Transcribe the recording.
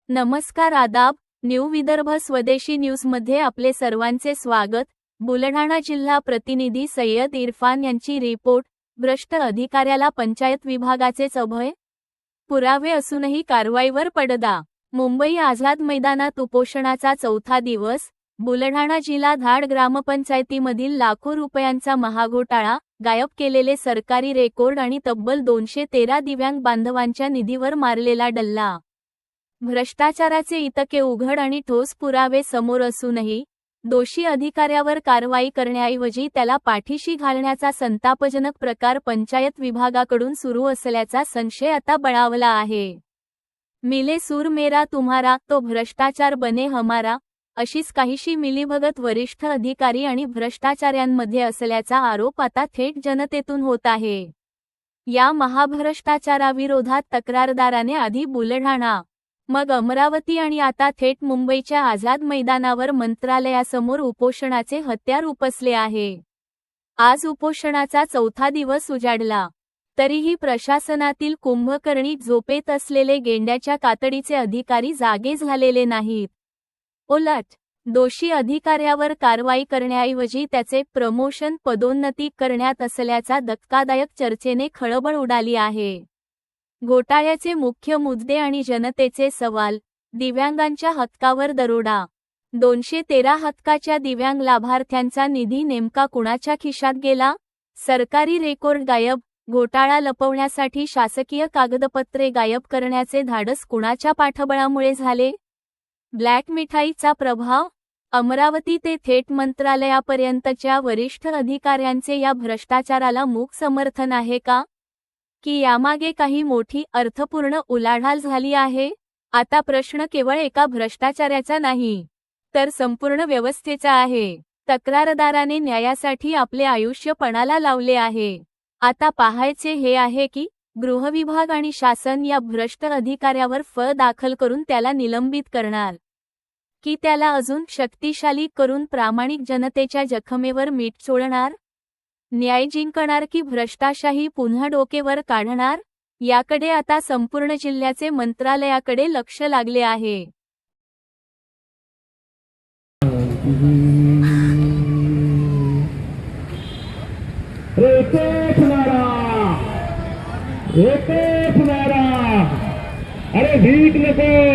नमस्कार आदाब, न्यू विदर्भ स्वदेशी न्यूजमध्ये आपले सर्वांचे स्वागत। बुलढाणा जिल्हा प्रतिनिधी सय्यद इरफान यांची रिपोर्ट। भ्रष्ट अधिकाऱ्याला पंचायत विभागाचेच अभय, पुरावे असूनही कारवाईवर पडदा। मुंबई आझाद मैदानात उपोषणाचा चौथा दिवस। बुलढाणा जिल्हा धाड ग्रामपंचायतीमधील लाखो रुपयांचा महाघोटाळा, गायब केलेले सरकारी रेकॉर्ड आणि तब्बल 213 दिव्यांग बांधवांच्या निधीवर मारलेला डल्ला। भ्रष्टाचाराचे इतके उघड आणि ठोस पुरावे समोर असूनही दोषी अधिकाऱ्यावर कारवाई करण्याऐवजी त्याला पाठीशी घालण्याचा संतापजनक प्रकार पंचायत विभागाकडून सुरू असल्याचा संशय आता बळावला आहे। मिले सूर मेरा तुम्हारा तो भ्रष्टाचार बने हमारा, अशीच काहीशी मिलीभगत वरिष्ठ अधिकारी आणि भ्रष्टाचाऱ्यांमध्ये असल्याचा आरोप आता थेट जनतेतून होत आहे। या महाभ्रष्टाचाराविरोधात तक्रारदाराने आधी बुलढाणा, मग अमरावती आणि आता थेट मुंबईच्या आझाद मैदानावर मंत्रालयासमोर उपोषणाचे हत्यार उपसले आहे। आज उपोषणाचा चौथा दिवस उजाडला, तरीही प्रशासनातील कुंभकर्णी झोपेत असलेले गेंड्याच्या कातडीचे अधिकारी जागे झालेले नाहीत। उलट दोषी अधिकाऱ्यावर कारवाई करण्याऐवजी त्याचे प्रमोशन, पदोन्नती करण्यात असल्याचा धक्कादायक चर्चेने खळबळ उडाली आहे। घोटाळ्याचे मुख्य मुद्दे आणि जनतेचे सवाल। दिव्यांगांच्या हक्कावर दरोडा। 213 हक्काच्या दिव्यांग लाभार्थ्यांचा निधी नेमका कुणाच्या खिशात गेला? सरकारी रेकॉर्ड गायब। घोटाळा लपवण्यासाठी शासकीय कागदपत्रे गायब करण्याचे धाडस कुणाच्या पाठबळामुळे झाले? ब्लॅक मिठाईचा प्रभाव। अमरावती ते थेट मंत्रालयापर्यंतच्या वरिष्ठ अधिकाऱ्यांचे या भ्रष्टाचाराला मूक समर्थन आहे का? की यामागे काही मोठी अर्थपूर्ण उलाढाल झाली आहे? आता प्रश्न केवळ एका भ्रष्टाचाराचा नाही, तर संपूर्ण व्यवस्थेचा आहे। तक्रारदाराने न्यायासाठी आपले आयुष्य पणाला लावले आहे। आता पाहायचे हे आहे की गृहविभाग आणि शासन या भ्रष्ट अधिकाऱ्यावर फळ दाखल करून त्याला निलंबित करणार, की त्याला अजून शक्तिशाली करून प्रामाणिक जनतेच्या जखमेवर मीठ चोळणार? न्याय जिंकणार की भ्रष्टाशाही पुन्हा डोकेवर काढणार? याकडे आता संपूर्ण जिल्ह्याचे मंत्रालयाकडे लक्ष लागले आहे। अरे भीक नको।